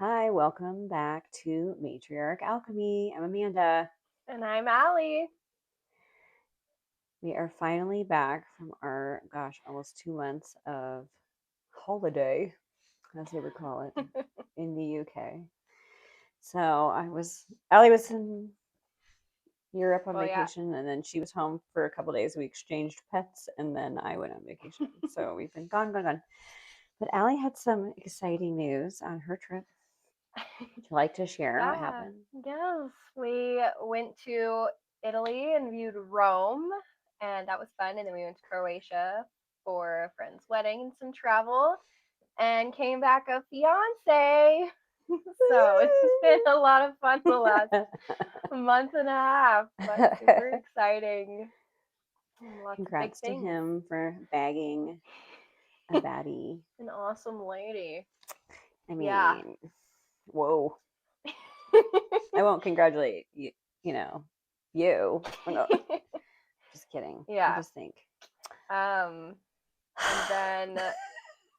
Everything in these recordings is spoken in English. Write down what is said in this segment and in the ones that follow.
Hi, welcome back to Matriarch Alchemy. I'm Amanda. And I'm Allie. We are finally back from our, almost 2 months of holiday, as they would call it, in the UK. So Allie was in Europe on Well, yeah. vacation, and then she was home for a couple days. We exchanged pets, and then I went on vacation. So we've been gone. But Allie had some exciting news on her trip. Would you like to share what Yeah. happened? Yes. We went to Italy and viewed Rome, and that was fun. And then we went to Croatia for a friend's wedding and some travel, and came back a fiance. So it's been a lot of fun the last month and a half, but super exciting. Lots of big Congrats to things. him for bagging a baddie. An awesome lady. I Yeah. mean, whoa. I won't congratulate you, you know, you. Oh, no, just kidding. I Yeah. just think. And then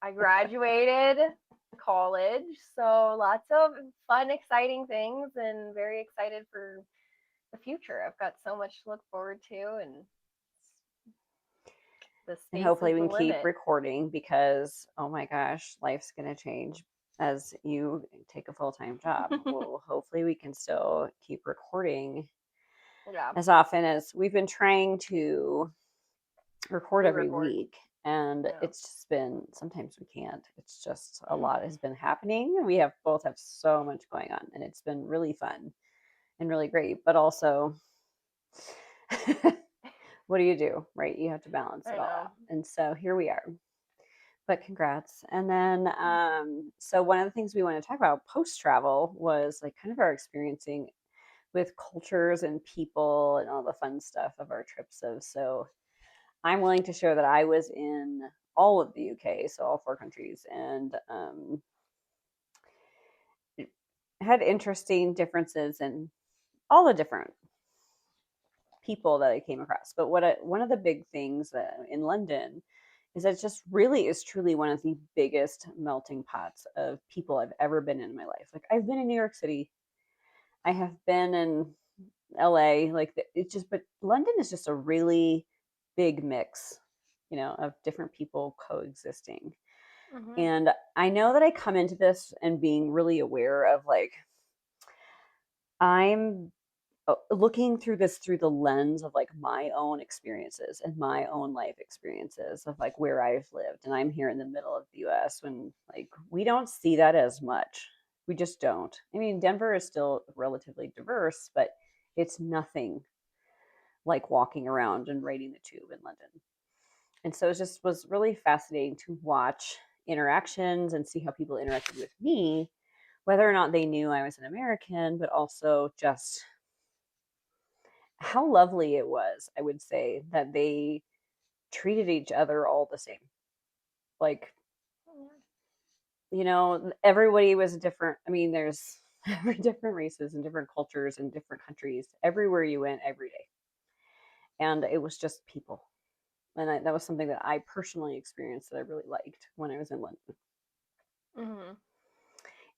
I graduated college, so lots of fun, exciting things, and very excited for the future. I've got so much to look forward to, and the And space is hopefully we the can keep limit. recording because, oh my gosh, life's going to change as you take a full time job. Well, hopefully we can still keep recording Yeah, as often as we've been trying to record every re-record. week, and Yeah. it's just been, sometimes we can't. It's just a lot has been happening. We have both have so much going on, and it's been really fun and really great, but also what do you do, right? You have to balance I it all know. out, and so here we are. But congrats. And then so one of the things we want to talk about post travel was like kind of our experiencing with cultures and people and all the fun stuff of our trips. So I'm willing to share that I was in all of the UK, so all 4 countries, and had interesting differences in all the different people that I came across. But one of the big things in London is that it just really is truly one of the biggest melting pots of people I've ever been in my life. Like I've been in New York City, I have been in LA, like it's just, but London is just a really big mix, of different people coexisting. Mhm. And I know that I come into this and being really aware of like, I'm looking through this through the lens of like my own experiences and my own life experiences of like where I've lived. And I'm here in the middle of the US when like we don't see that as much. We just don't. I mean, Denver is still relatively diverse, but it's nothing like walking around and riding the tube in London. And so it just was really fascinating to watch interactions and see how people interacted with me, whether or not they knew I was an American, but also just how lovely it was, I would say, that they treated each other all the same. Like, everybody was different. I mean, there's different races and different cultures and different countries everywhere you went every day. And it was just people. And that was something that I personally experienced that I really liked when I was in London. Mhm.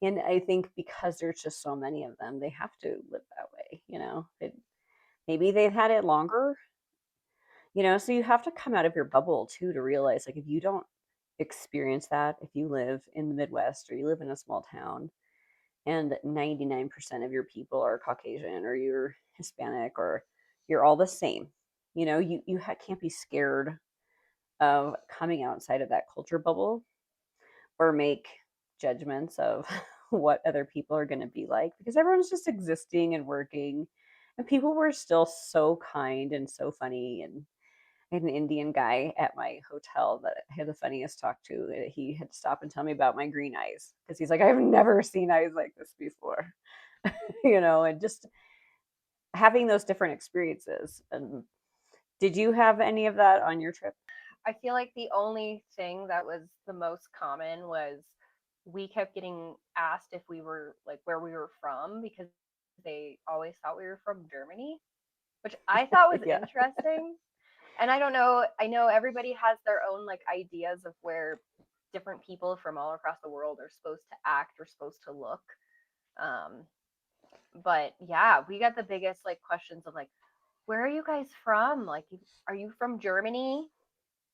And I think because there's just so many of them, they have to live that way. Maybe they've had it longer, so you have to come out of your bubble too to realize like if you don't experience that, if you live in the Midwest or you live in a small town and 99% of your people are Caucasian or you're Hispanic or you're all the same, you can't be scared of coming outside of that culture bubble or make judgments of what other people are going to be like because everyone's just existing and working, and people were still so kind and so funny. And I had an Indian guy at my hotel that I had the funniest talk to. He had to stop and tell me about my green eyes because he's like, I've never seen eyes like this before, and just having those different experiences. And did you have any of that on your trip? I feel like the only thing that was the most common was we kept getting asked if we were like where we were from because they always thought we were from Germany, which I thought was Yeah. interesting. And I don't know, I know everybody has their own like ideas of where different people from all across the world are supposed to act or supposed to look. Um, but yeah, we got the biggest like questions of like, where are you guys from? Like, are you from Germany?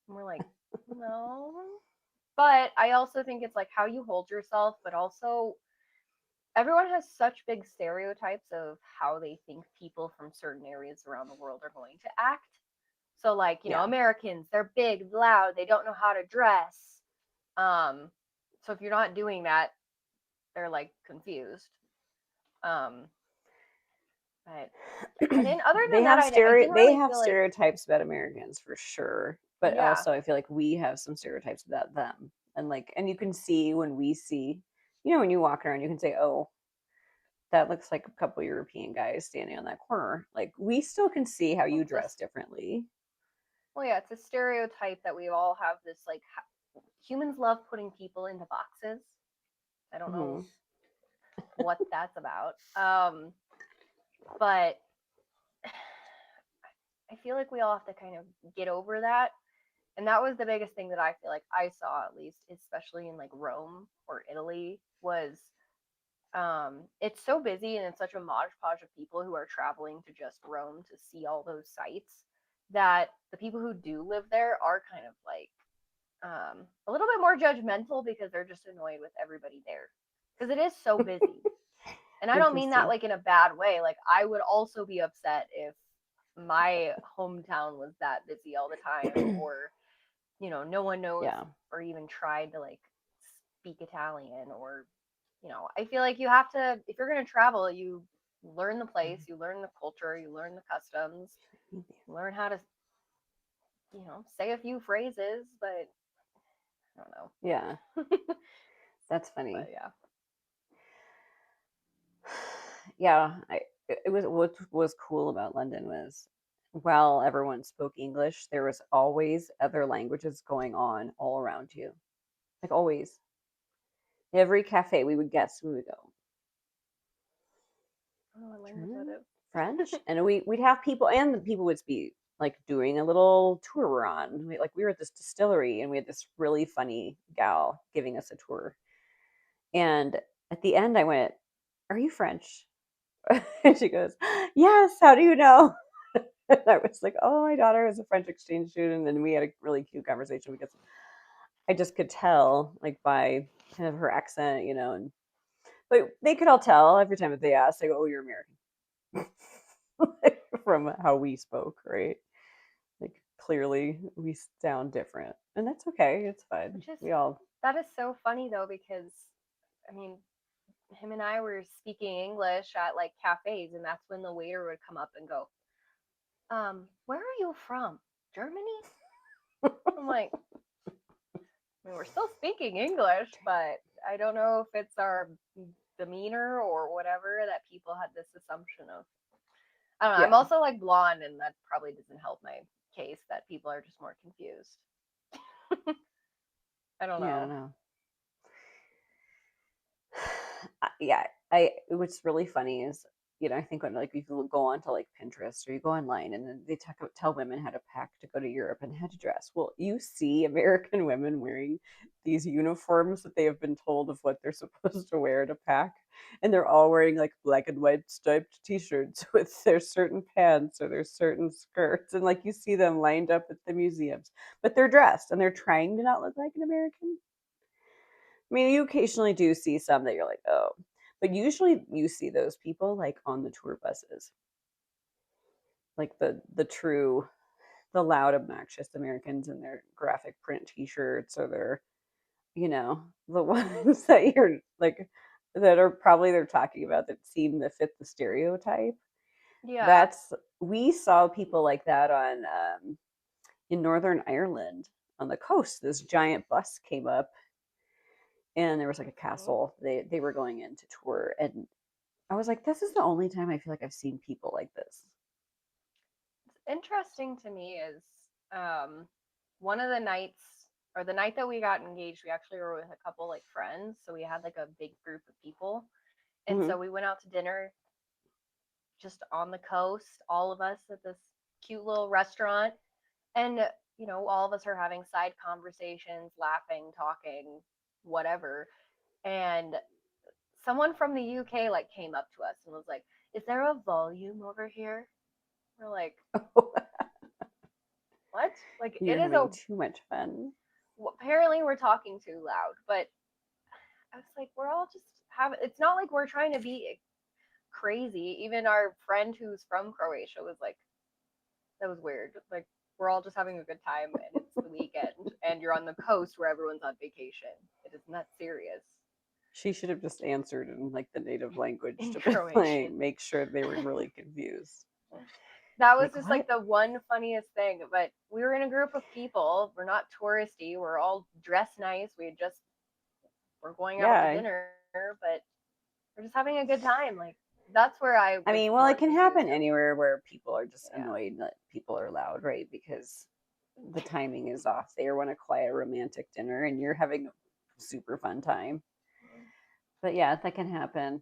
And we're like, no. But I also think it's like how you hold yourself, but also everyone has such big stereotypes of how they think people from certain areas around the world are going to act. So like, Yeah. Americans, they're big, loud, they don't know how to dress. Um, so if you're not doing that, they're like confused. Um, but and then other than that, I didn't They really have feel like stereotypes about Americans for sure, but yeah, also I feel like we have some stereotypes about them. And you can see when we see, when you walk around, you can say, "Oh, that looks like a couple European guys standing on that corner." Like we still can see how well, you dress differently. it's a stereotype that we all have this like humans love putting people into boxes. I don't know Hmm. what that's about. But I feel like we all have to kind of get over that. And that was the biggest thing that I feel like I saw, at least, especially in like Rome or Italy, was it's so busy and it's such a modge podge of people who are traveling to just Rome to see all those sites that the people who do live there are kind of like a little bit more judgmental because they're just annoyed with everybody there because it is so busy. And I don't mean that Interesting. like in a bad way. Like I would also be upset if my hometown was that busy all the time, or no one knows Yeah. or even tried to like speak Italian, or I feel like you have to, if you're going to travel, you learn the place, you learn the culture, you learn the customs, you learn how to say a few phrases, but I don't know. Yeah, that's But funny. yeah. Yeah, it was what was cool about London was while everyone spoke English, there was always other languages going on all around you. Like always. Every cafe we would guess, we would go I don't know what language that German, is. French, and we'd have people, and the people would be like doing a little tour we're on. We were at this distillery, and we had this really funny gal giving us a tour. And at the end, I went, "Are you French?" And she goes, "Yes. How do you know?" And I was like, "Oh, my daughter is a French exchange student," and we had a really cute conversation because I just could tell, like by kind of her accent, and but they could all tell every time that they asked, they go, "Oh, you're American," from how we spoke, right? Like clearly we sound different, and that's okay. It's fine. Which is We all, that is so funny though, because I mean, him and I were speaking English at like cafes, and that's when the waiter would come up and go, where are you from? Germany? I'm like, I mean, we're still speaking English, but I don't know if it's our demeanor or whatever that people had this assumption of. I don't know. I'm yeah, also like blonde, and that probably doesn't help my case that people are just more confused. I don't yeah, I don't know. know. Yeah, I what's really funny is, I think when like you go on to like Pinterest or you go online and then they tell women how to pack to go to Europe and how to dress. Well, you see American women wearing these uniforms that they have been told of what they're supposed to wear to pack, and they're all wearing like black and white striped t-shirts with their certain pants or their certain skirts, and like you see them lined up at the museums, but they're dressed and they're trying to not look like an American. I mean, you occasionally do see some that you're like, oh, but usually you see those people like on the tour buses, like the loud, obnoxious Americans in their graphic print T-shirts or their, the ones that you're like that are probably they're talking about that seem to fit the stereotype. Yeah. That's We saw people like that on in Northern Ireland on the coast. This giant bus came up and there was like a Mhm. castle they were going in to tour, and I was like, this is the only time I feel like I've seen people like this. Interesting to me is one of the nights, or the night that we got engaged, we actually were with a couple like friends, so we had like a big group of people, and Hmm. so we went out to dinner just on the coast, all of us at this cute little restaurant, and all of us are having side conversations, laughing, talking, whatever. And someone from the UK like came up to us and was like, "Is there a volume over here?" We're like, "What?" Like it You're is having a too much fun. apparently we're talking too loud, but I was like, we're all just having. It's not like we're trying to be crazy. Even our friend who's from Croatia was like, "That was weird." Like we're all just having a good time, and it's the weekend, and you're on the coast where everyone's on vacation. It is not serious. She should have just answered in like the native language In to be like, Croatian. make sure they were really confused. That was Like, just like what? the one funniest thing. But we were in a group of people. We're not touristy. We're all dressed nice. We're going out to Yeah. dinner, but we're just having a good time. Like that's where I I was mean, well, it more can confused happen of. anywhere where people are just Yeah. annoyed that people are loud, right? Because the timing is off. They want a quiet, romantic dinner, and you're having a super fun time. But yeah, that can happen.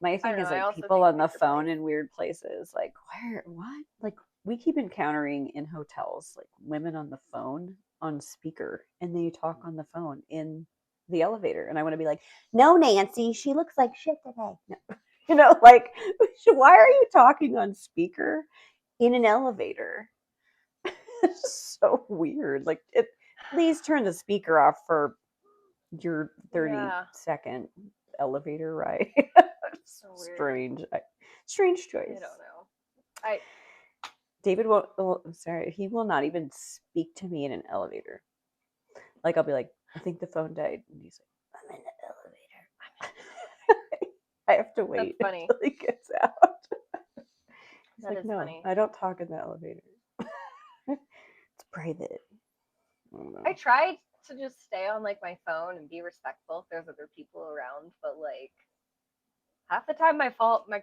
My I thing don't know. is I like also people think on the pick your phone place. in weird places. Like, where, what? Like, we keep encountering in hotels, like women on the phone on speaker, and they talk on the phone in the elevator. And I want to be like, no, Nancy, she looks like shit today. No. Like, why are you talking on speaker in an elevator? It's so weird. Like, please turn the speaker off for your Yeah. 30-second elevator ride. So weird. Strange. Strange I choice. don't know. I David won't, oh, I'm sorry, he will not even speak to me in an elevator. Like, I'll be like, I think the phone died. And he's like, I'm in the elevator. I have to That's wait funny. until he gets out. He's That like, is no, funny. I don't talk in the elevator. It's private. I don't I know. tried to just stay on like my phone and be respectful if there's other people around, but like half the time my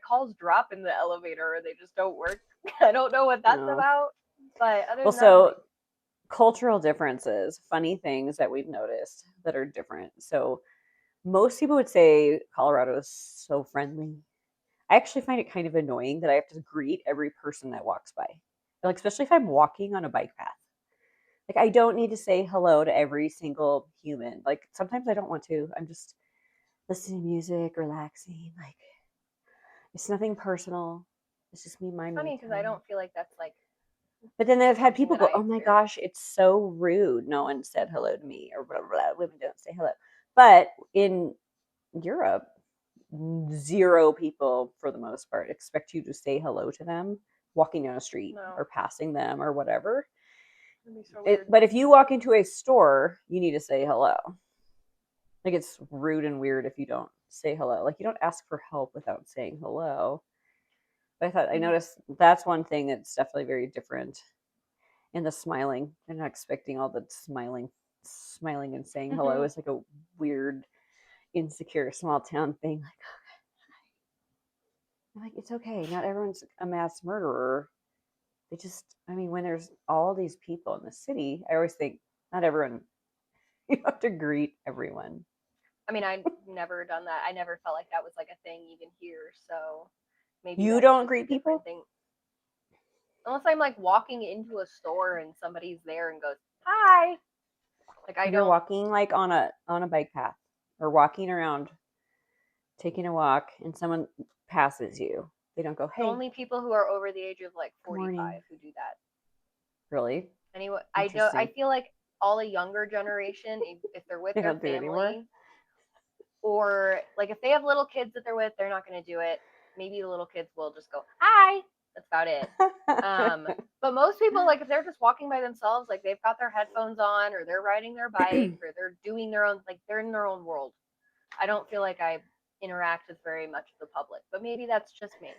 calls drop in the elevator or they just don't work. I don't know what that's No. about. But other Well, than that, I'm so like, cultural differences, funny things that we've noticed that are different. So most people would say Colorado is so friendly. I actually find it kind of annoying that I have to greet every person that walks by. Like, especially if I'm walking on a bike path. Like, I don't need to say hello to every single human. Like, sometimes I don't want to. I'm just listening to music, relaxing. Like, it's nothing personal. It's just me, my it's me funny because I time. don't feel like that's like But then I've had something people that go, I "Oh my experience. gosh, it's so rude. No one said hello to me," or blah, blah, blah. Women don't say hello. But in Europe, zero people, for the most part, expect you to say hello to them walking down a street No, or passing them or whatever. it'd be so weird. But if you walk into a store, you need to say hello. Like, it's rude and weird if you don't say hello. Like, you don't ask for help without saying hello. But I Mm-hmm. noticed that's one thing that's definitely very different. And the smiling. They're not expecting all the smiling and saying hello is like a weird, insecure small town thing. Like, it's okay. Not everyone's a mass murderer. They just, I mean, when there's all these people in the city, I always think not everyone, you have to greet everyone. I mean, I never done that. I never felt like that was like a thing even here. So maybe You that's don't just a greet different people? thing. Unless I'm like walking into a store and somebody's there and goes, "Hi." Like I If you're don't. walking like on a bike path or walking around, taking a walk, and someone passes you, they don't go, "Hey, Only people who are over the age of like good morning." 45 who do that. Really? Anyway, I don't. I Interesting. feel like all a younger generation, if they're with They their don't do it anymore. family, or like if they have little kids that they're with, they're not going to do it. Maybe the little kids will just go hi. That's about it. Um, but most people, like if they're just walking by themselves, like they've got their headphones on, or they're riding their bike, or they're doing their own, like they're in their own world. I don't feel like I interact with very much of the public, but maybe that's just me.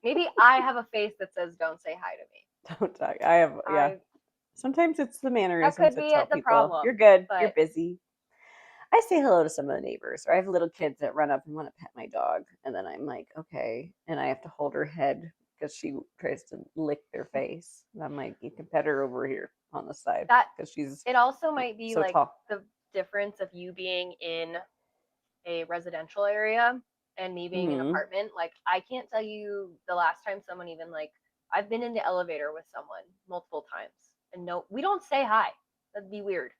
Maybe I have a face that says "Don't say hi to me." Don't talk. I have, yeah. I Sometimes it's the That mannerisms could that be tell it, the people you're problem, good, you're but busy. I say hello to some of the neighbors, or I have little kids that run up and want to pet my dog, and then I'm like, okay, and I have to hold her head because she tries to lick their face. And I'm like, you can pet her over here on the side that because she's it also might be so like tall. the difference of you being in a residential area and me being in an Hmm. apartment. Like I can't tell you the last time someone even like I've been in the elevator with someone multiple times. And no, we don't say hi. That'd be weird.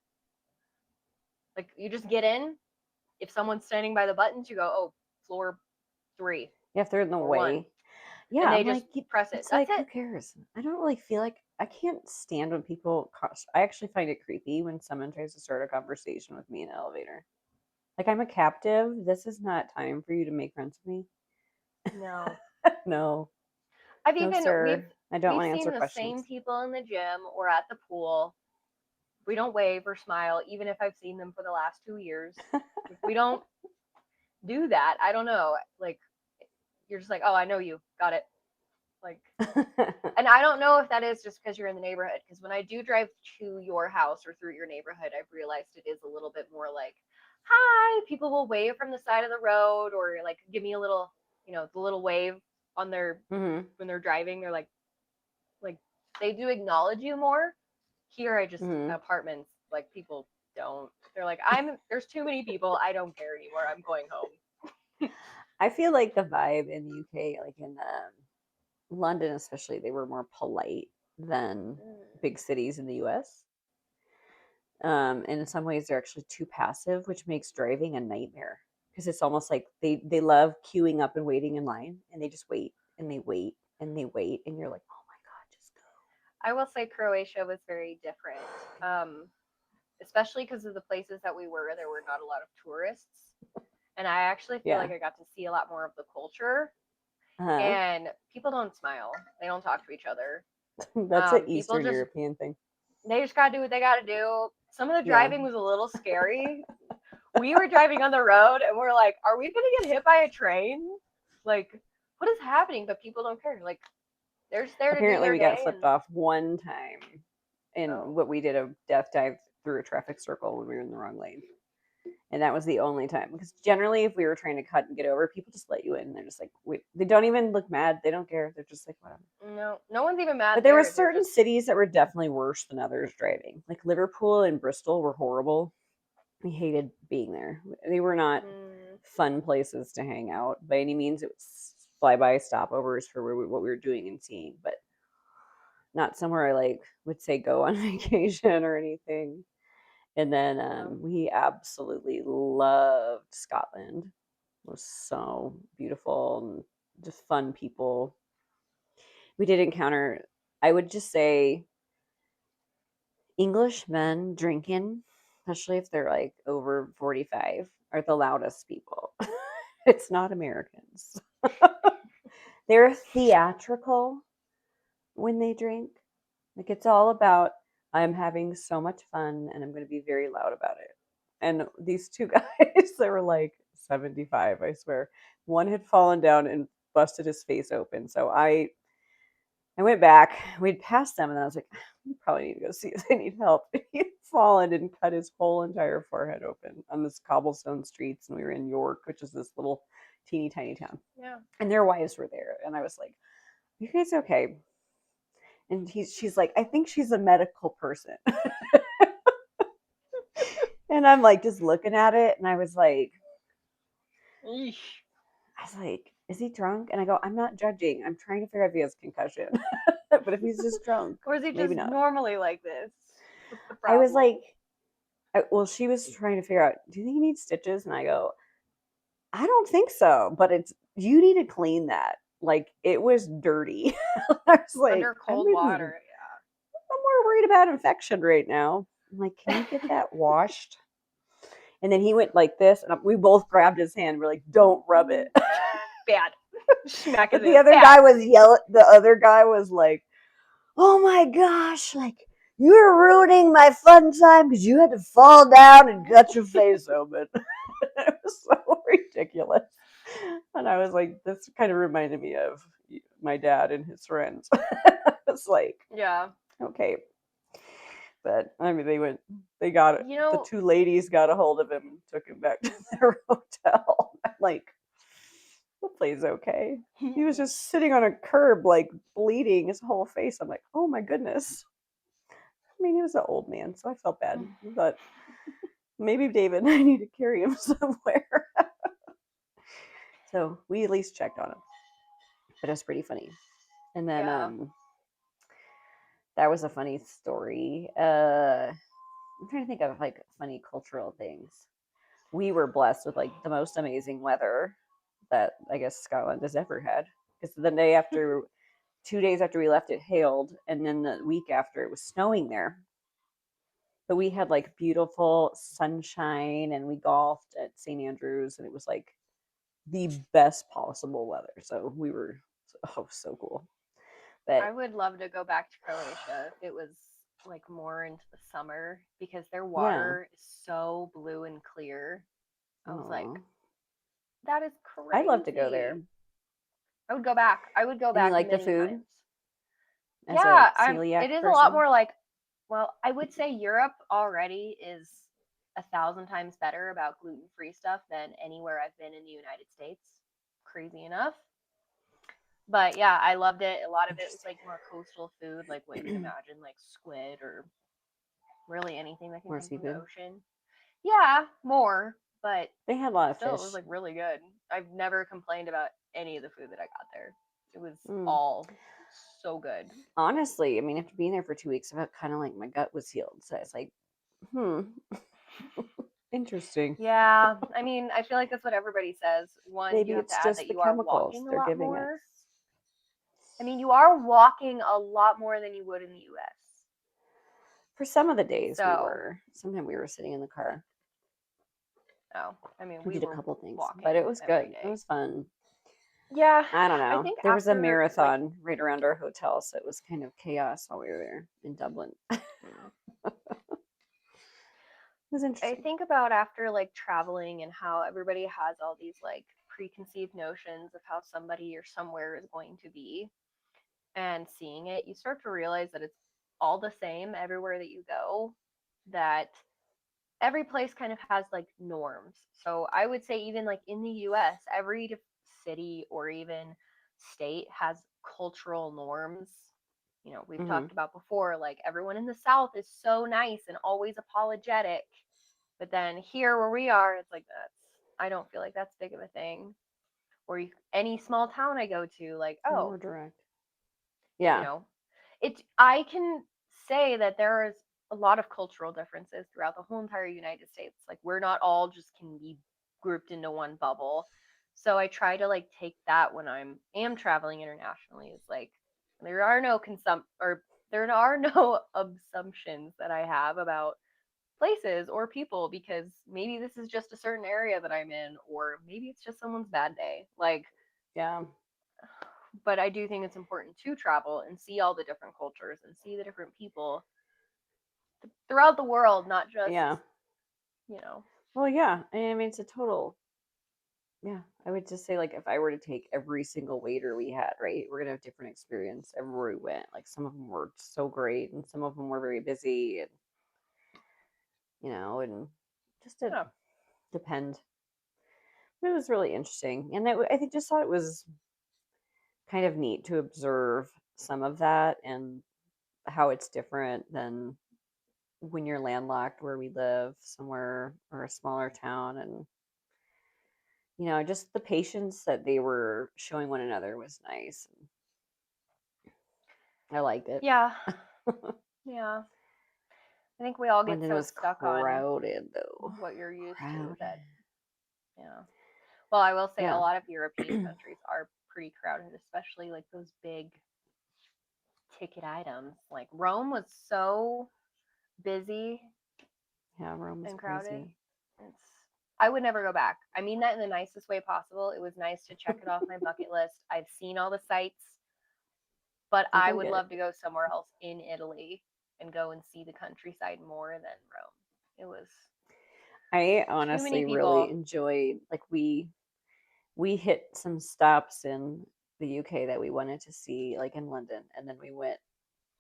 Like you just get in. If someone's standing by the buttons, you go, oh, floor 3 Yeah, if they're in the or 1, way. Yeah, and they I'm just like, press it. it's That's like, who it. cares? I don't really feel like I can't stand when people. I actually find it creepy when someone tries to start a conversation with me in an elevator. Like I'm a captive. This is not time for you to make friends with me. No, No, I've no, even sir. I don't we've want to seen answer the same questions. people in the gym or at the pool. We don't wave or smile, even if I've seen them for the last 2 years. We don't do that. I don't know. Like you're just like, oh, I know you. Got it. Like, and I don't know if that is just because you're in the neighborhood. Because when I do drive to your house or through your neighborhood, I've realized it is a little bit more like, hi. People will wave from the side of the road or like give me a little, the little wave on their hmm when they're driving. They're like they do acknowledge you more. Here, I just hmm apartments like people don't. They're like, there's too many people. I don't care anymore. I'm going home. I feel like the vibe in the UK, like in London especially, they were more polite than big cities in the US. And in some ways, they're actually too passive, which makes driving a nightmare because it's almost like they love queuing up and waiting in line, and they just wait and they wait and they wait, and you're like, oh my god, just go. I will say Croatia was very different, especially because of the places that we were. There were not a lot of tourists, and I actually feel Yeah, like I got to see a lot more of the culture. uh-huh. And people don't smile; they don't talk to each other. That's an People Eastern just European thing. they just gotta do what they gotta do. Some of the Yeah, driving was a little scary. We were driving on the road, and we're like, "Are we gonna get hit by a train? Like, what is happening?" But people don't care. Like, they're just there to do apparently their we got day. flipped And off one time in oh, what we did a death dive through a traffic circle when we were in the wrong lane. And that was the only time because generally if we were trying to cut and get over, people just let you in. They're just like, wait, they don't even look mad, they don't care, they're just like, whatever. no, no one's even mad But there were there. They're certain just cities that were definitely worse than others driving. Like Liverpool and Bristol were horrible. We hated being there. They were not mm, fun places to hang out by any means. It was flyby stopovers for what we were doing and seeing, but not somewhere I like would say go on vacation or anything. And then no. we absolutely loved Scotland. It was so beautiful and just fun people. We did encounter, I would just say, English men drinking, especially if they're like over 45, are the loudest people. It's not Americans. They're theatrical when they drink. Like it's all about, I'm having so much fun and I'm going to be very loud about it. And these two guys, they were like 75, I swear. One had fallen down and busted his face open. So I went back. We'd passed them, and I was like, "You probably need to go see if they need help." He had fallen and cut his whole entire forehead open on this cobblestone streets, and we were in York, which is this little teeny tiny town. Yeah. And their wives were there, and I was like, "You guys okay?" And she's like, "I think she's a medical person." And I'm like, just looking at it, and Eesh. I was like, "Is he drunk?" And I go, "I'm not judging. I'm trying to figure out if he has concussion." But if he's just drunk, Or is he maybe just not. normally like this? What's the I was problem? like, well, she was trying to figure out, do you think he needs stitches? And I go, I don't think so, but you need to clean that. Like it was dirty. I was like, Under cold water. Yeah. I'm more worried about infection right now. I'm like, can you get that washed? And then he went like this, and we both grabbed his hand. We're like, don't rub it. Bad. Smack his But the hand. other Bad. guy was yelling. The other guy was like, oh my gosh, like you're ruining my fun time because you had to fall down and cut your face open. It was so ridiculous. And I was like, this kind of reminded me of my dad and his friends. It's like, Yeah. okay. But I mean, they got it. You The know, two ladies got a hold of him and took him back to their hotel. I'm like, hopefully he's okay. He was just sitting on a curb, like bleeding his whole face. I'm like, oh my goodness. I mean, he was an old man, so I felt bad. But maybe David, I need to carry him somewhere. So we at least checked on him. But it was pretty funny. And then yeah. That was a funny story. I'm trying to think of like funny cultural things. We were blessed with like the most amazing weather that I guess Scotland has ever had. Because the day after, 2 days after we left, it hailed, and then the week after, it was snowing there. But we had like beautiful sunshine, and we golfed at St. Andrews, and it was like the best possible weather. So we were, oh, so cool. I But would love to go back to Croatia if it was like more into the summer because their yeah, water is so blue and clear. I was like, oh, that is I'd love to go crazy. there. I would go back. I would go And you back like the many food times. as a Yeah, celiac it is a lot person? more like, well, I would say Europe already is 1,000 times better about gluten-free stuff than anywhere I've been in the United States. Crazy enough. But yeah, I loved it. A lot of it was Interesting. like more coastal food, like what you'd imagine, like squid or really anything that can More come from the seafood. ocean. Yeah, more, but They had a lot of still, it was fish. like really good. I've never complained about any of the food that I got there. It was Mm. all so good. Honestly, I mean, after being there for 2 weeks, I felt kind of like my gut was healed. So it's like, hmm, interesting. Yeah, I mean, I feel like that's what everybody says. One, you Maybe have to it's add just that the you are chemicals walking a they're lot giving us. more. I mean, you are walking a lot more than you would in the US. For some of the days we So, were. Sometimes we were sitting in the car. oh, I mean, We we did a were couple things, but walking it was every good. It day. was fun. Yeah, I don't I know. think There was a after like marathon right around our hotel, so it was kind of chaos while we were there in Dublin. It mm, was I interesting. think about after like traveling and how everybody has all these like preconceived notions of how somebody or somewhere is going to be and seeing it, you start to realize that it's all the same everywhere that you go, that every place kind of has like norms. So I would say even like in the US, every city or even state has cultural norms. You know, we've Hmm. talked about before, like everyone in the South is so nice and always apologetic. But then here where we are, it's like that's I don't feel like that's big of a thing. Or any small town I go to, like, They're oh, more direct. you Yeah. know, I can say that there is a lot of cultural differences throughout the whole entire United States. Like we're not all just can be grouped into one bubble. So I try to like take that when am traveling internationally. It's like there are no or there are no assumptions that I have about places or people because maybe this is just a certain area that I'm in or maybe it's just someone's bad day. Like Yeah. but I do think it's important to travel and see all the different cultures and see the different people throughout the world, not just, Yeah. you know. Well, yeah. I mean, it's a total. Yeah. I would just say, like, if I were to take every single waiter we had, right, we're going to have different experience everywhere we went. Like, some of them were so great, and some of them were very busy, and just to Yeah. depend. It was really interesting. And I think just thought it was kind of neat to observe some of that and how it's different than when you're landlocked where we live somewhere or a smaller town. And just the patience that they were showing one another was nice. I liked it. Yeah. Yeah. I think we all get London so was stuck on crowded though. what you're used to Crowded. that, yeah. Well, I will say a Yeah. lot of European countries are pretty crowded, especially like those big ticket items. Like Rome was so busy Yeah, Rome was and crowded. crazy. It's I would never go back. I mean that in the nicest way possible. It was nice to check it off my bucket list. I've seen all the sites, but I'll I go would get it. love to go somewhere else in Italy and go and see the countryside more than Rome. It was I too many honestly really people. enjoyed, like, we hit some stops in the UK that we wanted to see, like in London, and then we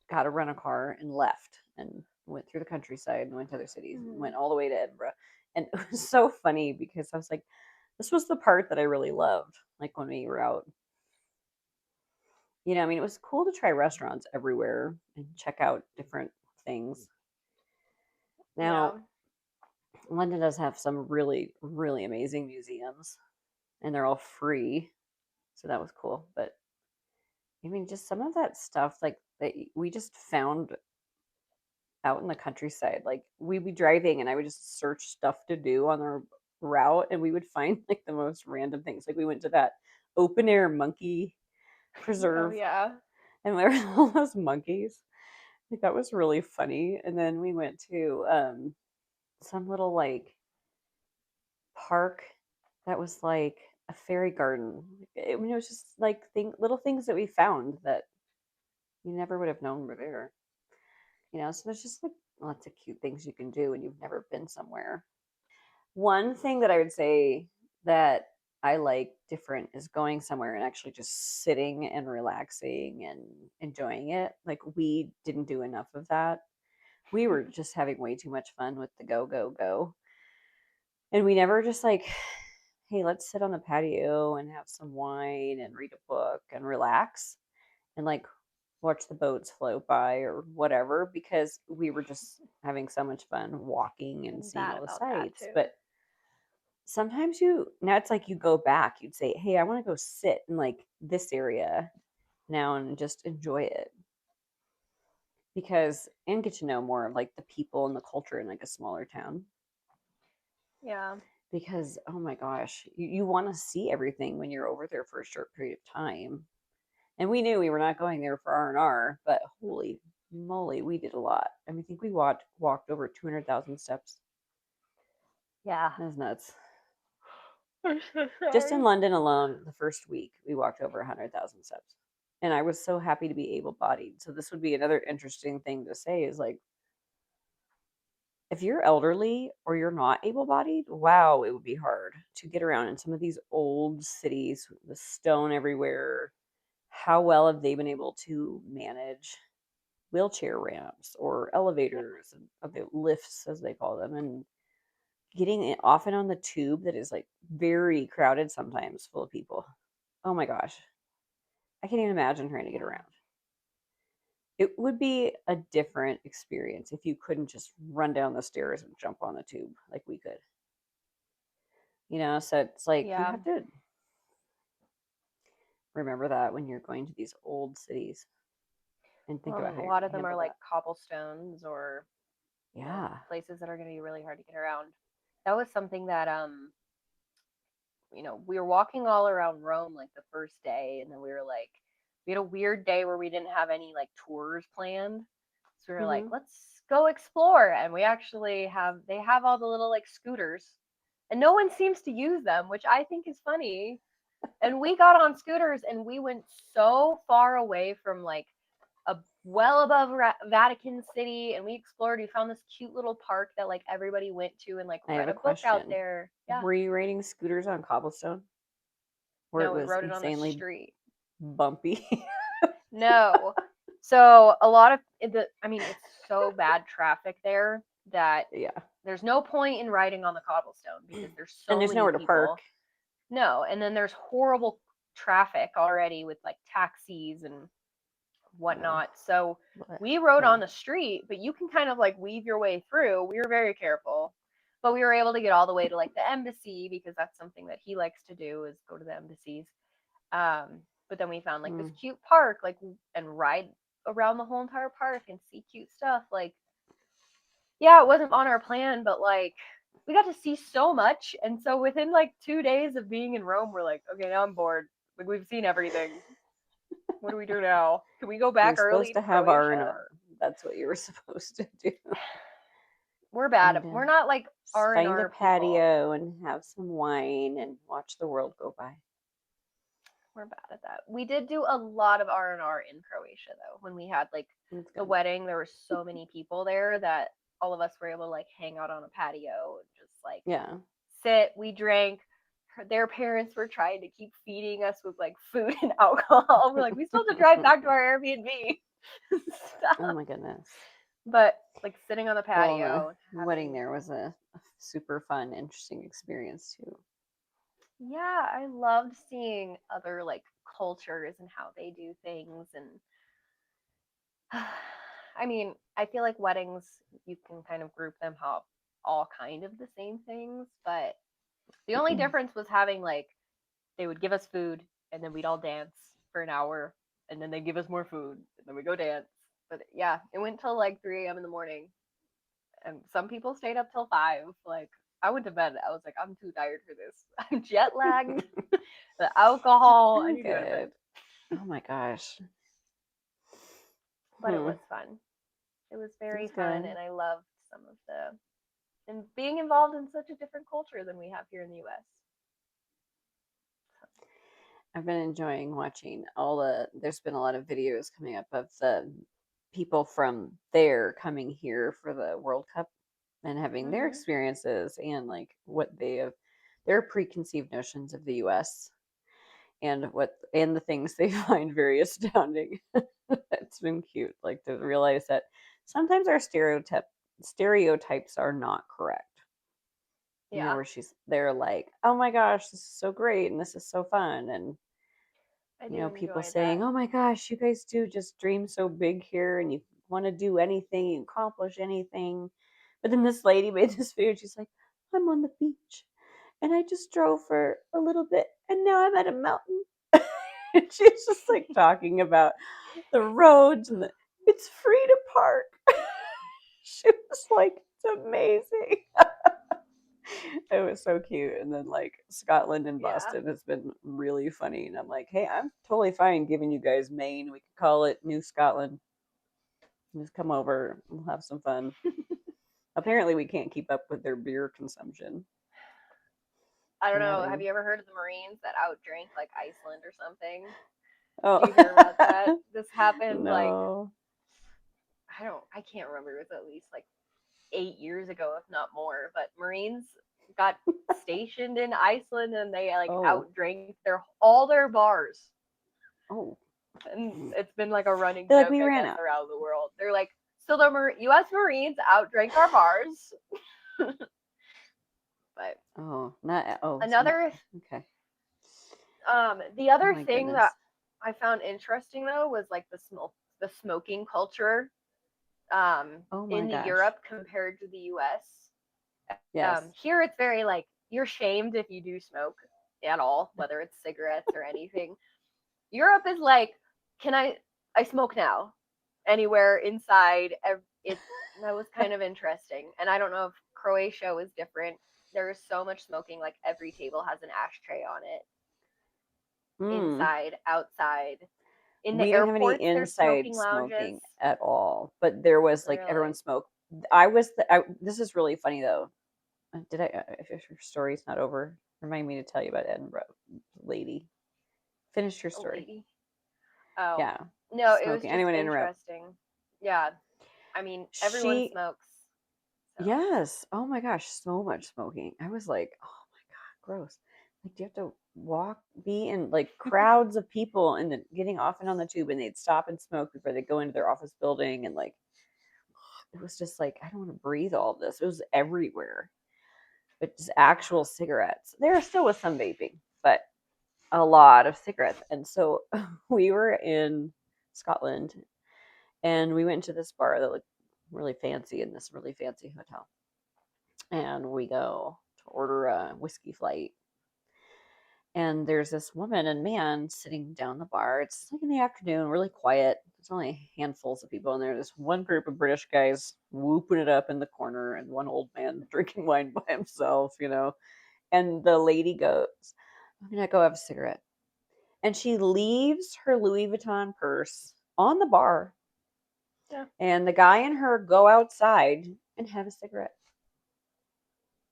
got to rent a car and left and went through the countryside and went to other cities and Mm-hmm. went all the way to Edinburgh. And it was so funny because I was like, this was the part that I really loved. Like when we were out, I mean, it was cool to try restaurants everywhere and check out different things. Yeah. Now, London does have some really, really amazing museums, and they're all free. So that was cool. But I mean, just some of that stuff like that we just found out in the countryside. Like we'd be driving and I would just search stuff to do on our route and we would find like the most random things. Like we went to that open air monkey Oh preserve yeah. and there were all those monkeys. Like that was really funny. And then we went to some little like park that was like a fairy garden. I mean, it was just like little things that we found that you never would have known were there. So there's just like lots of cute things you can do when you've never been somewhere. One thing that I would say that I like different is going somewhere and actually just sitting and relaxing and enjoying it. Like we didn't do enough of that. We were just having way too much fun with the go go go. And we never just like, hey, let's sit on the patio and have some wine and read a book and relax and like watch the boats float by or whatever because we were just having so much fun walking and I'm seeing bad all the about that sights. too. But sometimes now it's like you go back, you'd say, hey, I want to go sit in like this area now and just enjoy it because and get to know more of like the people and the culture in like a smaller town Yeah. because oh my gosh you want to see everything when you're over there for a short period of time. And we knew we were not going there for R&R, but holy moly, we did a lot. I mean, I think we walked over 200,000 steps. Yeah. That was nuts. I'm so Just in sorry. London alone, the first week, we walked over 100,000 steps. And I was so happy to be able-bodied. So this would be another interesting thing to say is like if you're elderly or you're not able-bodied, wow, it would be hard to get around in some of these old cities with the stone everywhere. How well have they been able to manage wheelchair ramps or Yeah. elevators and the lifts as they call them and getting it off and on the tube that is like very crowded sometimes full of people. Oh my gosh, I can't even imagine trying to get Yeah. around. It would be a different experience if you couldn't just run down the stairs and jump on the tube like we could. So it's like you Yeah. have to remember that when you're going to these old cities and think Well, about and how a you're lot going of to them are handle like that. cobblestones or, Yeah. places that are going to be really hard to get around. That was something that we were walking all around Rome like the first day, and then we had a weird day where we didn't have any like tours planned. So we were like, Hmm. let's go explore. And they have all the little like scooters, and no one seems to use them, which I think is funny. And we got on scooters and we went so far away from like well above Vatican City, and we explored. We found this cute little park that like everybody went to and like I have read a a book out question. there. Yeah. Were you riding scooters on cobblestone where it No, we was rode it on the insanely street. bumpy? No. So a lot of I mean, it's so bad traffic there that Yeah. there's no point in riding on the cobblestone because there's And so there's many nowhere to park. people. No, and then there's horrible traffic already with like taxis and Oh, whatnot. So but we rode yeah. on the street, but you can kind of like weave your way through. We were very careful, but we were able to get all the way to like the embassy because that's something that he likes to do is go to the embassies. But then we found like this Mm. cute park, like and ride around the whole entire park and see cute stuff. Like, yeah, it wasn't on our plan, but like we got to see so much. And so within like 2 days of being in Rome, we're like, okay, now I'm bored. Like we've seen everything. What do we do now? Can we go You're back supposed early to to have R and Croatia? R. That's what you were supposed to do. We're bad. And We're not like just R and find a R people. patio and have some wine and watch the world go by. We're bad at that. We did do a lot of R&R in Croatia though. When we had like That's the good. wedding, there were so many people there that all of us were able to like hang out on a patio and just like Yeah. sit. We drank. Their parents were trying to keep feeding us with like food and alcohol. We're like, we still have to drive back to our Airbnb. Oh Stop. my goodness. But like sitting on the Well, the patio, wedding having there was a super fun, interesting experience too. yeah, I loved seeing other like cultures and how they do things and I mean, I feel like weddings you can kind of group them how all kind of the same things, but the only difference was having like they would give us food and then we'd all dance for an hour and then they give us more food, and then we go dance. But yeah, it went till like 3 a.m. in the morning, and some people stayed up till 5. Like I went to bed. I was like, I'm too tired for this. I'm jet lagged. The alcohol. I I'm need to go to bed. good. Oh my gosh. But it Hmm. was fun. It was very That's fun, good. and I loved some of the and being involved in such a different culture than we have here in the U.S. I've been enjoying watching there's been a lot of videos coming up of the people from there coming here for the World Cup and having their Mm-hmm. experiences and like what they have, their preconceived notions of the US and the things they find very astounding. It's been cute, like to realize that sometimes our stereotypes are not correct. Yeah, Where they're like, oh my gosh, this is so great and this is so fun, and I do people enjoy saying, that. oh my gosh, you guys do just dream so big here and you want to do anything, you accomplish anything. But then this lady made this video, she's like, I'm on the beach and I just drove for a little bit and now I'm at a mountain. And she's just like talking about the roads and it's free to park. She was like, it's amazing. It was so cute. And then like Scotland and Yeah. Boston has been really funny. And I'm like, hey, I'm totally fine giving you guys Maine. We can call it New Scotland. Just come over. We'll have some fun. Apparently, we can't keep up with their beer consumption. I don't They're know. Have having you ever heard of the Marines that outdrank like Iceland or something? Did oh you hear about that? This happened like no I can't remember. It was at least like 8 years ago, if not more. But Marines got stationed in Iceland and they like oh outdrank all their bars. oh And it's been like a running they're like joke, we I ran guess, out. around the world. They're like, so the U.S. Marines outdrank our bars. But Oh not oh so not another, okay. the Oh other my thing that goodness. I found interesting though was like the smoking culture Oh my in the gosh. Europe compared to the U.S. Yes. Here it's very like you're shamed if you do smoke at all, whether it's cigarettes or anything. Europe is like, can I smoke now? Anywhere inside. It that was kind of interesting, and I don't know if Croatia was different. There is so much smoking, like every table has an ashtray on it. Mm. Inside, outside, in the We didn't have any airports, there's inside smoking smoking lounges. at all, but there was like everyone Really? smoked. This is really funny though. Did I? If your story's not over, remind me to tell you about Edinburgh lady. Finish your A story. lady? Oh, Yeah, no, it was smoking. just Anyone interrupt? interesting. Yeah, I mean, everyone She smokes, so yes. Oh my gosh, so much smoking. I was like, oh my god, gross. Like, do you have to be in like crowds of people and then getting off and on the tube, and they'd stop and smoke before they go into their office building, and like it was just like I don't want to breathe all of this. It was everywhere, but just actual cigarettes. There still was some vaping, but a lot of cigarettes. And so we were in Scotland, and we went to this bar that looked really fancy in this really fancy hotel. And we go to order a whiskey flight. And there's this woman and man sitting down the bar. It's like in the afternoon, really quiet. There's only handfuls of people in there. There's one group of British guys whooping it up in the corner, and one old man drinking wine by himself. And the lady goes, I'm gonna go have a cigarette. And she leaves her Louis Vuitton purse on the bar, yeah, and the guy and her go outside and have a cigarette.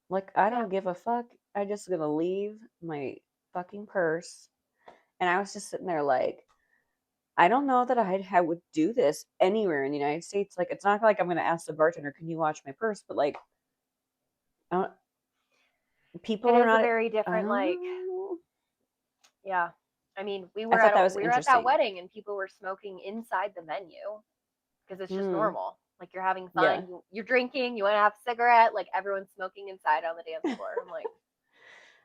Like, I yeah. don't give a fuck. I just gonna leave my fucking purse. And I was just sitting there like, I don't know that I would do this anywhere in the United States. Like, it's not like I'm gonna ask the bartender, "Can you watch my purse?" But like, I don't, people It are is a not. very I different don't like know. yeah. I mean, I thought that was we were at that interesting. wedding and people were smoking inside the venue because it's just Hmm. normal. Like you're having Yeah. fun, you're drinking, you want to have a cigarette, like everyone's smoking inside on the dance floor. I'm like,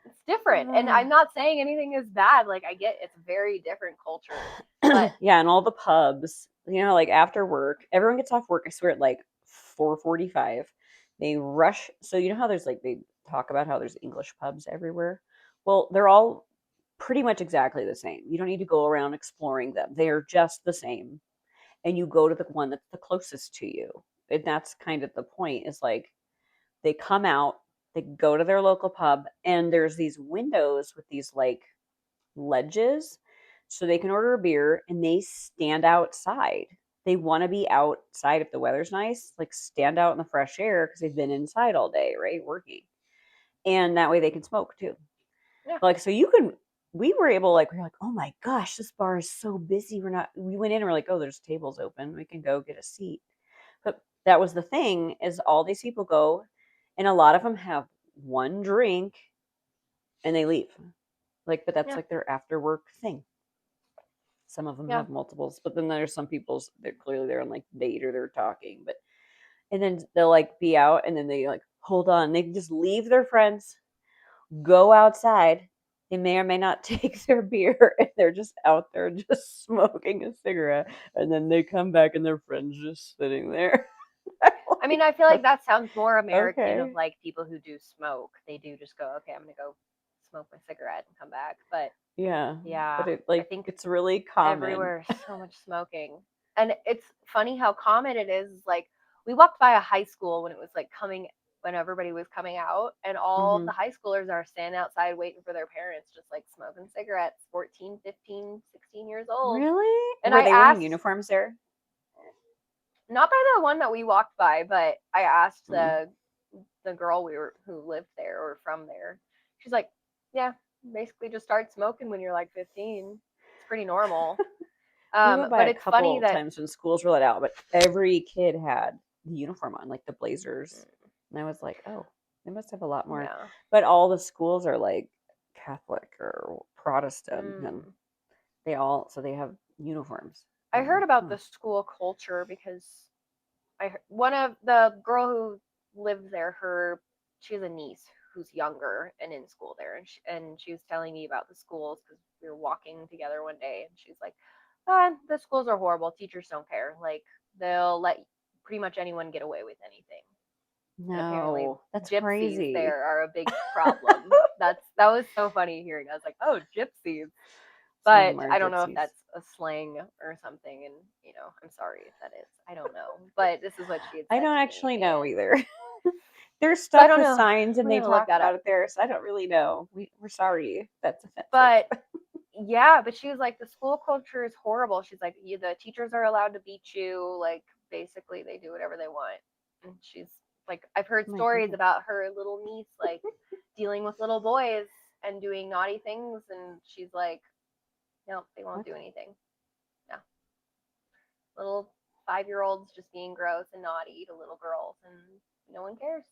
it's different. And I'm not saying anything is bad. Like I get it's a very different culture. But Yeah, and all the pubs, like after work, everyone gets off work, I swear, at like 4:45. They rush. So, you know how there's like, they talk about how there's English pubs everywhere? Well, they're all pretty much exactly the same. You don't need to go around exploring them. They are just the same. And you go to the one that's the closest to you. And that's kind of the point is like they come out, they go to their local pub, and there's these windows with these like ledges so they can order a beer and they stand outside. They want to be outside if the weather's nice, like stand out in the fresh air because they've been inside all day, right? Working. And that way they can smoke too. Yeah. Like, so you can, we were able, like, we're like, oh my gosh, this bar is so busy. We went in and we're like, oh, there's tables open. We can go get a seat. But that was the thing is all these people go and a lot of them have one drink and they leave. Like, but that's Yeah. like their after work thing. Some of them Yeah. have multiples, but then there's some people's that clearly they're on like date or they're talking, but and then they'll like be out and then they like hold on. They just leave their friends, go outside. They may or may not take their beer and they're just out there just smoking a cigarette and then they come back and their friends just sitting there. I mean, I feel like that sounds more American of Okay. like people who do smoke. They do just go, okay, I'm gonna go smoke my cigarette and come back. But Yeah. yeah, But it I like think it's really common. everywhere so much smoking. And it's funny how common it is. Like we walked by a high school when it was like coming when everybody was coming out and all Hmm. the high schoolers are standing outside waiting for their parents just like smoking cigarettes, 14, 15, 16 years old. Really? And Were I they wearing asked, uniforms there? not by the one that we walked by, but I asked Mm. the girl who lived there or from there. She's like, yeah, basically just start smoking when you're like 15. It's pretty normal. We went by But a it's funny couple that times when schools were let out, but every kid had the uniform on, like the blazers. And I was like, oh, they must have a lot more. yeah. But all the schools are like Catholic or Protestant, and Mm. they all, so they have uniforms. I I'm heard like, about huh. the school culture because one of the girl who lives there, her she has a niece who's younger and in school there, and she was telling me about the schools because we were walking together one day, and she's like, the schools are horrible. Teachers don't care. Like they'll let pretty much anyone get away with anything. And apparently, No, that's gypsies crazy. there are a big problem. That was so funny hearing. I was like, oh, gypsies. Some of them But are I don't know if gypsies. that's a slang or something. And, I'm sorry if that is. I don't know. But this is what she had I said don't to me. actually know And either. There's so I stuff don't with know. signs and We're they going to look talk that about up. it there, so I don't really know. We're sorry if that's offensive. But yeah, but she was like, the school culture is horrible. She's like, the teachers are allowed to beat you. Like, basically, they do whatever they want. And she's like, I've heard Oh my stories goodness. about her little niece, like, dealing with little boys and doing naughty things. And she's like, no, they won't What? do anything. No. Little 5 year olds just being gross and naughty to little girls, and no one cares.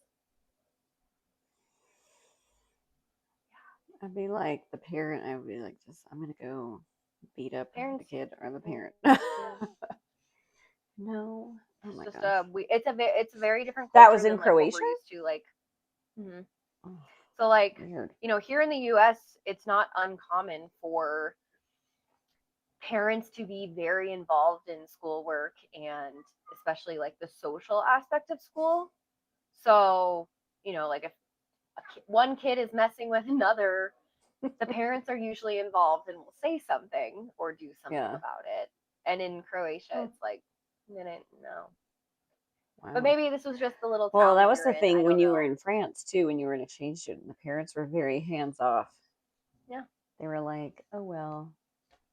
I'd be like the parent. I would be like, just I'm gonna go beat up the Parents, kid or the parent. yeah, No. Oh it's my just gosh. it's a very different That was culture in than like what we're Croatia. used to. Like, mm-hmm. Oh, So like, weird. here in the U.S., it's not uncommon for parents to be very involved in schoolwork and especially like the social aspect of school. So, like if one kid is messing with another, the parents are usually involved and will say something or do something Yeah. about it. And in Croatia, Oh, it's like, didn't know. But wow. maybe this was just the little Well, town that that was you're the in. I thing when don't you were know. in France too. When you were an exchange student, the parents were very hands off. Yeah, They were like, "Oh well."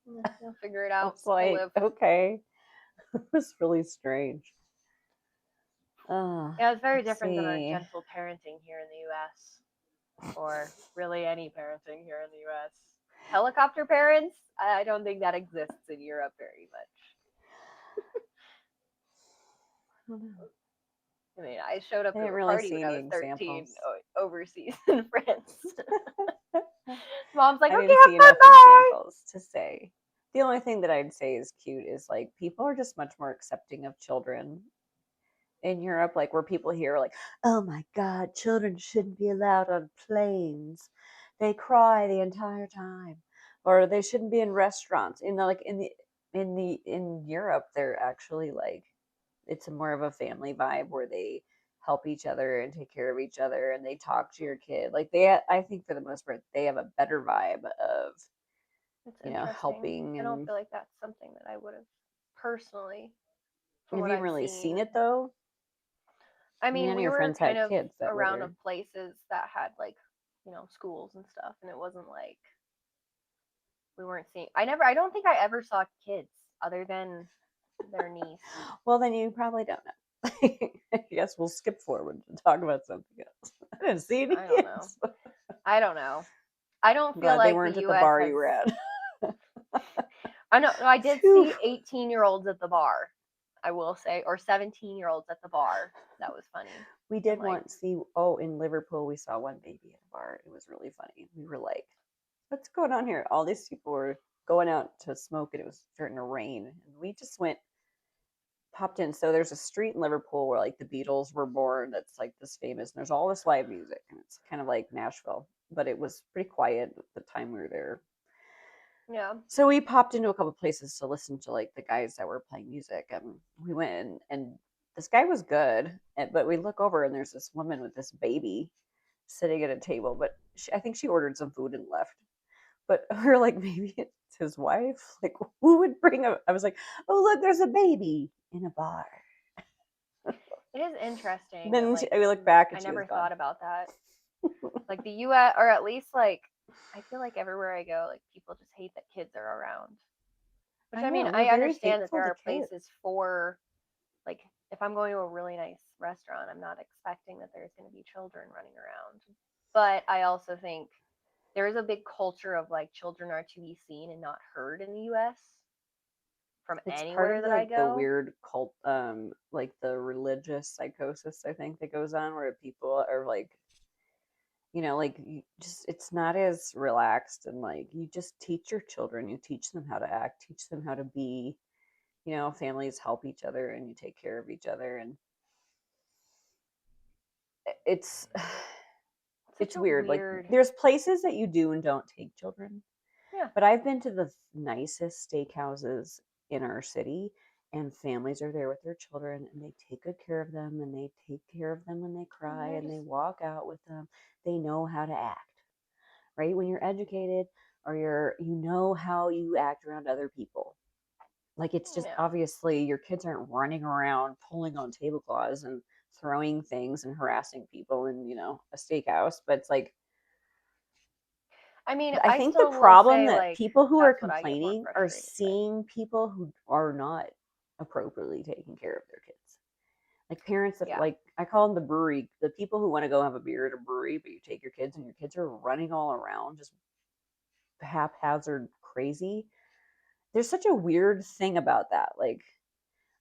you'll figure it I out. was We'll like, live. "Okay." It was really strange. Yeah, it's very Let's different than our see. gentle parenting here in the U.S. or really any parenting here in the U.S. Helicopter parents, I don't think that exists in Europe very much. I don't know. I mean, I showed up I to didn't a really party see when I any was 13 examples. overseas in France. Mom's like, I okay, didn't have see fun, enough bye. examples to say. The only thing that I'd say is cute is like people are just much more accepting of children in Europe, like where people here are like, "Oh my God, children shouldn't be allowed on planes. They cry the entire time," or they shouldn't be in restaurants. Like in Europe, they're actually like it's more of a family vibe where they help each other and take care of each other and they talk to your kid. Like I think for the most part, they have a better vibe of It's interesting. helping. I don't And feel like that's something that I would have personally, from have what you I've really seen. seen it though? I I mean, mean, none of we your were friends kind had of kids that were around there. places that had like, schools and stuff, and it wasn't like we weren't seeing. I don't think I ever saw kids other than their niece. Well, then you probably don't know. I guess we'll skip forward to talk about something else. I didn't see any I don't know. kids. I don't know. I don't I'm feel glad they like the weren't at the U.S. bar has. you were at. I know. I did Phew. see 18-year-olds at the bar. I will say, or 17-year-olds at the bar. That was funny. We And did like, once see, in Liverpool, we saw one baby at a bar. It was really funny. We were like, what's going on here? All these people were going out to smoke and it was starting to rain. And we just popped in. So there's a street in Liverpool where like the Beatles were born. That's like this famous, and there's all this live music, and it's kind of like Nashville, but it was pretty quiet at the time we were there. yeah. So we popped into a couple places to listen to like the guys that were playing music, and we went in, and this guy was good, but we look over and there's this woman with this baby sitting at a table, but I think she ordered some food and left. But we are like, maybe it's his wife. Like, who would bring a? I was like, oh look, there's a baby in a bar. It is interesting that Then like we looked back I and she was never gone. thought about that. Like the U.S. or at least like I feel like everywhere I go, like people just hate that kids are around. Which I I mean, know we're I very understand that hateful there to are kids. places for like if I'm going to a really nice restaurant, I'm not expecting that there's going to be children running around. But I also think there is a big culture of like children are to be seen and not heard in the US from It's part anywhere of that I the go. weird cult, like the religious psychosis I think that goes on where people are like, like you just it's not as relaxed, and like you just teach your children, you teach them how to act, teach them how to be. Families help each other and you take care of each other, and it's Such it's a weird. Like weird, there's places that you do and don't take children. yeah. But I've been to the nicest steakhouses in our city, and families are there with their children, and they take good care of them, and they take care of them when they And cry, they're and just they walk out with them. They know how to act, right? When you're educated or you know how you act around other people. Like it's just yeah. obviously your kids aren't running around pulling on tablecloths and throwing things and harassing people in, a steakhouse, but it's like I mean, I I think the still will problem say that like people who are that's what I get more complaining are frustrated with. seeing people who are not appropriately taking care of their kids. Like parents that, Yeah. like, I call them the brewery, the people who want to go have a beer at a brewery, but you take your kids and your kids are running all around just haphazard crazy. There's such a weird thing about that. Like,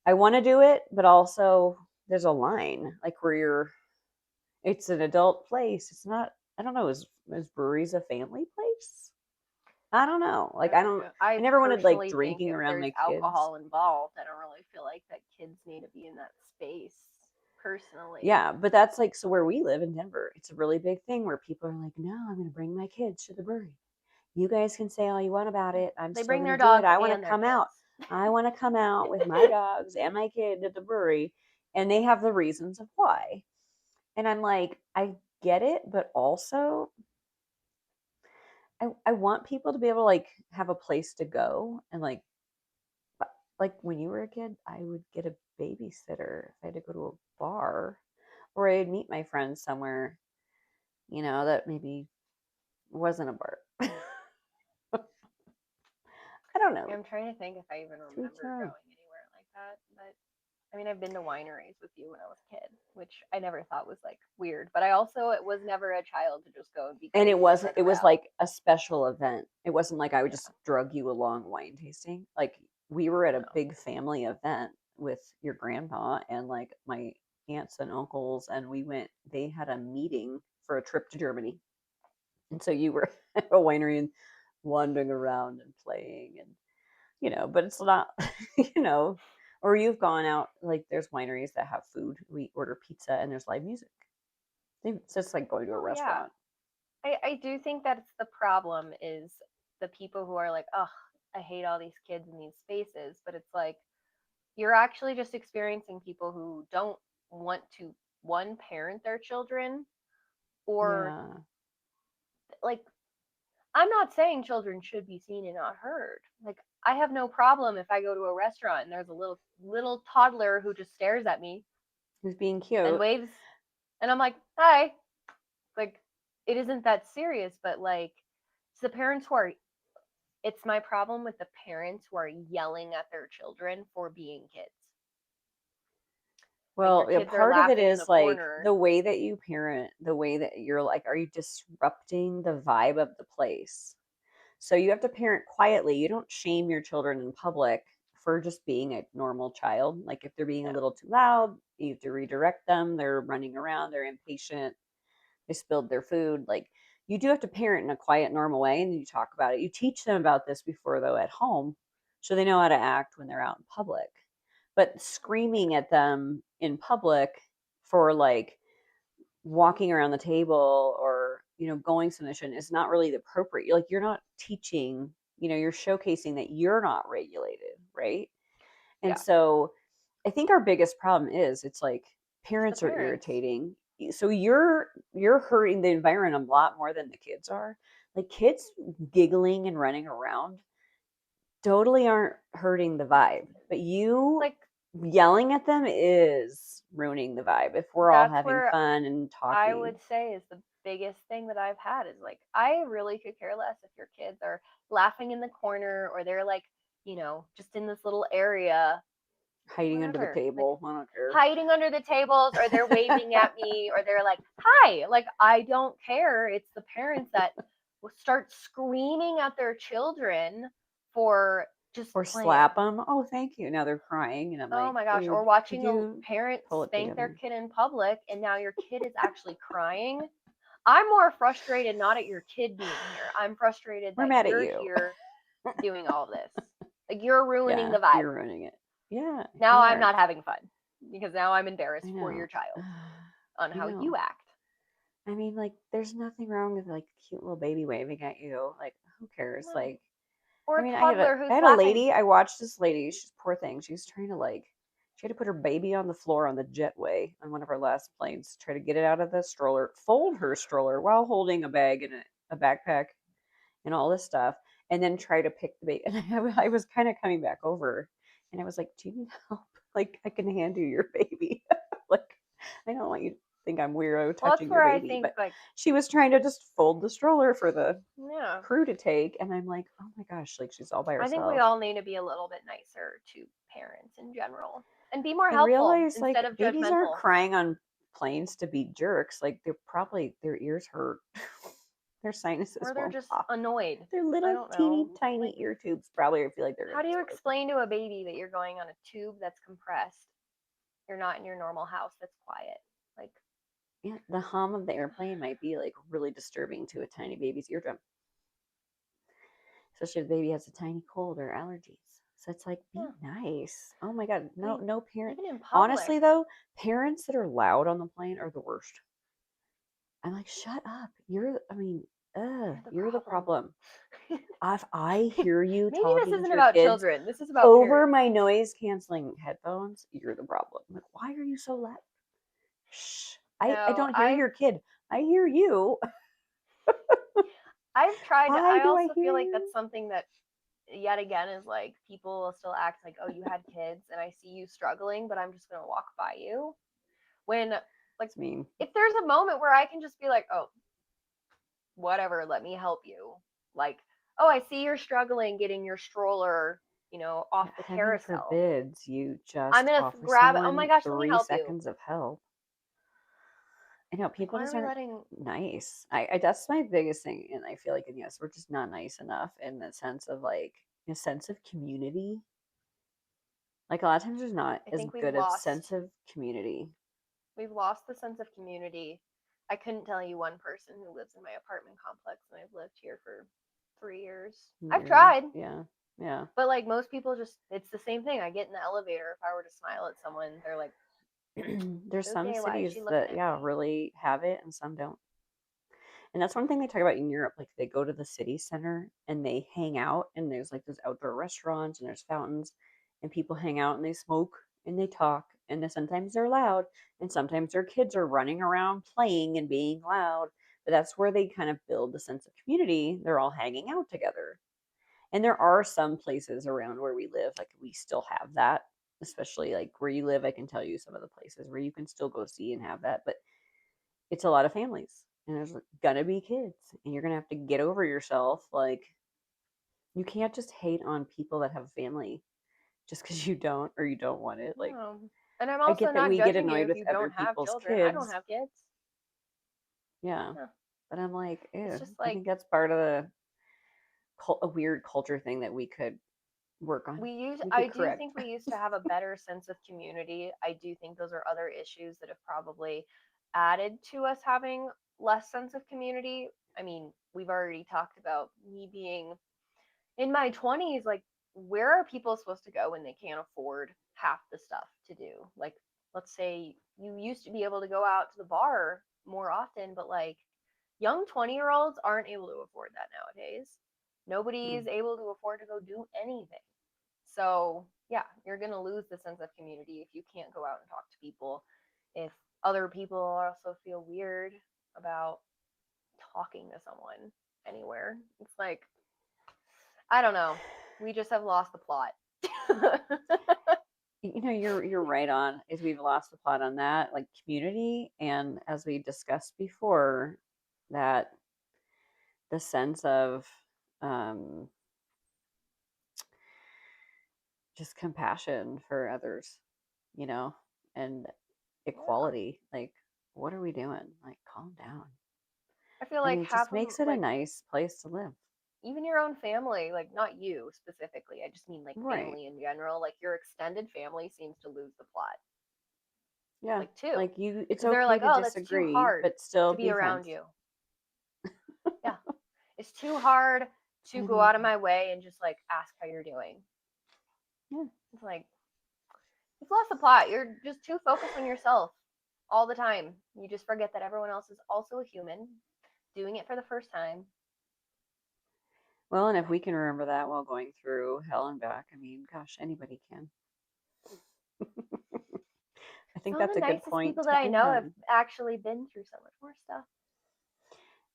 I want to do it, but also there's a line, like where it's an adult place. It's not, I don't know, is breweries a family place? I don't know. Like I I never wanted like personally think drinking if around there's my kids. alcohol involved, I don't really feel like that kids need to be in that space personally. Yeah, but that's like so where we live in Denver, it's a really big thing where people are like, "No, I'm going to bring my kids to the brewery. You guys can say all you want about it. I'm They still bring going their to do it. dogs I want to and their come out. kids. I want to come out with my dogs and my kid to the brewery." And they have the reasons of why. And I'm like, I get it, but also I want people to be able to like have a place to go, and like when you were a kid, I would get a babysitter if I had to go to a bar, or I'd meet my friends somewhere, that maybe wasn't a bar. I don't know. I'm trying to think if I even To each remember their own. going anywhere like that. But I mean, I've been to wineries with you when I was a kid, which I never thought was like weird. But I also it was never a child to just go and be And it crazy and wasn't. run It was around. like a special event. It wasn't like I would just Yeah, drug you along wine tasting. Like we were at a no. big family event with your grandpa and like my aunts and uncles, and we went. They had a meeting for a trip to Germany, and so you were at a winery and wandering around and playing, and but it's not, you know, or you've gone out, like there's wineries that have food. We order pizza and there's live music. It's just like going to a Oh yeah, restaurant. I do think that's the problem is the people who are like, oh, I hate all these kids in these spaces, but it's like you're actually just experiencing people who don't want to one parent their children or Yeah. like I'm not saying children should be seen and not heard. Like, I have no problem if I go to a restaurant and there's a little toddler who just stares at me Who's being and cute. waves, and I'm like, hi. Like, it isn't that serious, but like, it's the parents who are. It's my problem with the parents who are yelling at their children for being kids. Like, your Well, yeah, kids are part of it laughing in the is like corner. the way that you parent, the way that you're like, are you disrupting the vibe of the place? So you have to parent quietly. You don't shame your children in public for just being a normal child. Like if they're being a Yeah, little too loud, you have to redirect them. They're running around, they're impatient, they spilled their food. Like you do have to parent in a quiet, normal way, and you talk about it. You teach them about this before, though, at home, so they know how to act when they're out in public. But screaming at them in public for like walking around the table or going submission is not really the appropriate, like you're not teaching, you're showcasing that you're not regulated, right? And yeah, so I think our biggest problem is it's like it's the parents are parents. irritating. So you're hurting the environment a lot more than the kids are. Like kids giggling and running around totally aren't hurting the vibe, but you Like, yelling at them is ruining the vibe if we're all that's having where fun and I talking. would say is the biggest thing that I've had is like, I really could care less if your kids are laughing in the corner or they're like, just in this little area, Hiding under the whatever. Like, table, I don't care. hiding under the tables, or they're waving at me, or they're like, hi. Like, I don't care. It's the parents that will start screaming at their children for just Or playing. slap them. Oh, thank you. Now they're crying, and I'm Oh like, my gosh. Or dude, could watching a you parent pull it spank their together? kid in public, and now your kid is actually crying. I'm more frustrated not at your kid being here. I'm frustrated We're that mad at you're you. here doing all this. Like, you're ruining Yeah, the vibe. you're ruining it. Yeah, Now you I'm are. not having fun because now I'm I embarrassed for your know. child on I how you know. act. I mean, like, there's nothing wrong with like a cute little baby waving at you. Like, who cares? No. Like, Or I a mean, toddler I who's had a laughing. lady. I watched this lady. She's poor thing. She was trying to like, she had to put her baby on the floor on the jetway on one of our last planes, try to get it out of the stroller, fold her stroller while holding a bag and a backpack and all this stuff, and then try to pick the baby. And I was kind of coming back over, and I was like, "Do you need help? Like, I can hand you your baby. Like, I don't want you to think I'm weirdo Well, that's touching your where I baby." think, But like, she was trying to just fold the stroller for the yeah, crew to take, and I'm like, "Oh my gosh!" Like she's all by I think we herself. all need to be a little bit nicer to parents in general and be more And helpful realize instead like of babies aren't judgmental. crying on planes to be jerks. Like they're probably their ears hurt. Their sinuses Or they're won't just pop. annoyed. They're I little don't teeny know. tiny Like, ear tubes probably feel like they're gonna how do you explode. explain to a baby that you're going on a tube that's compressed? You're not in your normal house that's quiet. Like, Yeah, the hum of the airplane might be like really disturbing to a tiny baby's eardrum, especially if the baby has a tiny cold or allergies. So it's like, be yeah. nice. Oh my God, I no, mean, no parent. even in public. Honestly, though, parents that are loud on the plane are the worst. I'm like, shut up. I mean, You're the you're the problem. problem. If I hear you Maybe this talking to isn't your about kids children. This is about over parents. my noise canceling headphones, you're the problem. I'm like, why are you so loud? Shh. I No, don't hear your kid. I hear you. I've tried to, Why I do I also hear feel like you? that's something that yet again is like, people still act like, oh, you had kids and I see you struggling, but I'm just going to walk by you. When, like, It's mean. if there's a moment where I can just be like, oh, whatever, let me help you. Like, oh, I see you're struggling getting your stroller, off Yeah, the heaven carousel. forbids you I'm just going to offer grab it. Oh my someone gosh, let me three help you. seconds of help. I know Like, people why are just we aren't letting, nice. I that's my biggest thing, and I feel like, and yes, we're just not nice enough in the sense of like a sense of community. Like a lot of times, there's not I as think good of sense of community. we've lost the sense of community. I couldn't tell you one person who lives in my apartment complex, and I've lived here for 3 years. I've Years, tried, yeah, yeah. but like, most people just, it's the same thing. I get in the elevator. If I were to smile at someone, they're like, There's some okay, why is cities she looking that at yeah me? really have it, and some don't. And that's one thing they talk about in Europe. Like they go to the city center and they hang out, and there's like those outdoor restaurants and there's fountains, and people hang out and they smoke and they talk. And then sometimes they're loud, and sometimes their kids are running around playing and being loud. But that's where they kind of build the sense of community. They're all hanging out together. And there are some places around where we live, like we still have that, especially like where you live. I can tell you some of the places where you can still go see and have that, but it's a lot of families and there's gonna be kids and you're gonna have to get over yourself. Like, you can't just hate on people that have family just because you don't or you don't want it. Like, No. And I'm I also get that not we get judging you annoyed if with you other don't have people's children. I don't kids. have kids. Yeah. No. But I'm like, It's ew. just I like think that's part of a weird culture thing that we could work on. We I could do correct. think we used to have a better sense of community. I do think those are other issues that have probably added to us having less sense of community. I mean, we've already talked about me being in my 20s, like, where are people supposed to go when they can't afford half the stuff to do? Like, let's say you used to be able to go out to the bar more often, but like young 20-year-olds aren't able to afford that nowadays. Nobody is Mm. able to afford to go do anything. So, yeah, you're going to lose the sense of community if you can't go out and talk to people. If other people also feel weird about talking to someone anywhere, it's like, I don't know. We just have lost the plot. You're right on. Is we've lost the plot on that, like community, and as we discussed before, that the sense of um, just compassion for others, you know, and Yeah. equality. Like, what are we doing? Like, calm down. I feel I like mean, it just half of makes it a like nice place to live. even your own family, like not you specifically, I just mean like Right. family in general, like your extended family seems to lose the plot. Yeah. Like too. Like you, it's Because they're okay like, to "Oh, that's too disagree, hard but still to be be around friends. you." Yeah. It's too hard to I go know. out of my way and just like ask how you're doing. Yeah. It's like you've lost the plot. You're just too focused on yourself all the time. You just forget that everyone else is also a human doing it for the first time. Well, and if we can remember that while going through hell and back, I mean, gosh, anybody can. I think Some of that's the a good nicest point people that to I end know have on. actually been through so much more stuff.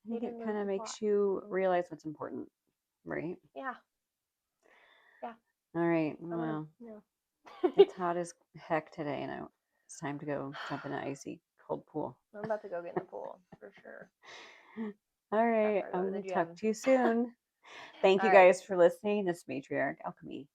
I They think it didn't lose kind of the plot. makes you realize what's important, right? Yeah, yeah. All right. I'm gonna, Well, no. it's hot as heck today, and it's time to go jump in an icy cold pool. I'm about to go get in the pool for sure All right. after I go I'm to the going to talk gym. to you soon. Thank All you right. guys for listening. This is Matriarch Alchemy.